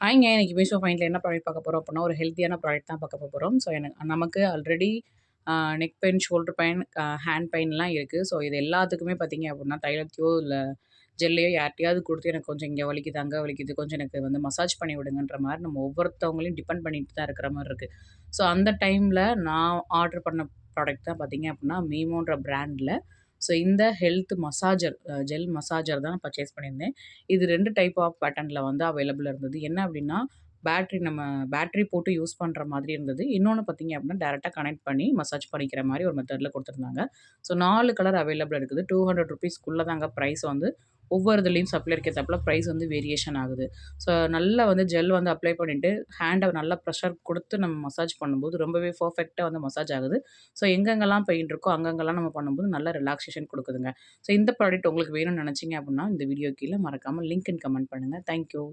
ஹாய்ங்க. இன்னைக்கு மீஷோ ஃபைண்ட்ல என்ன ப்ராடக்ட் பார்க்க போறோம் அப்புட்னா, ஒரு ஹெல்த்தியான ப்ராடக்ட் தான் பார்க்க போறோம். ஸோ நமக்கு already neck pain, shoulder pain, hand பெயின்லாம் இருக்கு. ஸோ இது எல்லாத்துக்குமே பார்த்தீங்க அப்புட்னா, தைலத்தையோ இல்ல ஜெல்லையோ யார்ட்டயாவது குடுத்து எனக்கு கொஞ்சம் இங்க வலிக்குது, அங்க வலிக்குது, கொஞ்சம் எனக்கு வந்து மசாஜ் பண்ணி விடுங்கன்ற மாரி நம்ம ஒவ்வொருத்தவங்களையும் டிபெண்ட் பண்ணிட்டு தான் இருக்கிற மாரி இருக்கு. ஸோ அந்த டைம்ல நான் ஆர்டர் பண்ண ப்ராடக்ட் தான் பார்த்தீங்க அப்புட்னா, மீமோன்ற பிராண்ட்ல ஸோ இந்த ஹெல்த் மசாஜர் ஜெல் மசாஜர் தான் பர்ச்சேஸ் பண்ணியிருந்தேன். இது 2 டைப் ஆஃப் பேட்டர்ன்ல வந்து அவைலபிள் இருந்தது. என்ன அப்டின்னா, பேட்டரி போட்டு யூஸ் பண்ற மாதிரி இருந்தது. இன்னொன்னு பார்த்தீங்க அப்டின்னா, டைரக்ட்டா கனெக்ட் பண்ணி மசாஜ் பண்ணிக்கிற மாரி ஒரு மெத்தட்ல குடுத்துருந்தாங்க. ஸோ 4 கலர் அவைலபிள் இருக்குது. ₹200 தாங்க பிரைஸ் வந்து ஒவ்வொரு இதுலயும் சப்ளையருக்கு ஏத்தாப்புல பிரைஸ் வந்து வேரியேஷன் ஆகுது. ஸோ நல்லா வந்து ஜெல் வந்து அப்ளை பண்ணிட்டு, ஹேண்ட நல்லா பிரஷர் குடுத்து நம்ம மசாஜ் பண்ணும்போது ரொம்பவே பெர்ஃபெக்ட்டா வந்து மசாஜ் ஆகுது. ஸோ எங்கெங்கலாம் பெயின் இருக்கோ, அங்கங்கலாம் நம்ம பண்ணும்போது நல்ல ரிலாக்சேஷன் குடுக்குதுங்க. ஸோ இந்த ப்ராடக்ட் உங்களுக்கு வேணும்னு நெனச்சீங்க அப்டின்னா, இந்த வீடியோ கீழ மறக்காம லிங்க்ன்னு கமெண்ட் பண்ணுங்க. Thank you.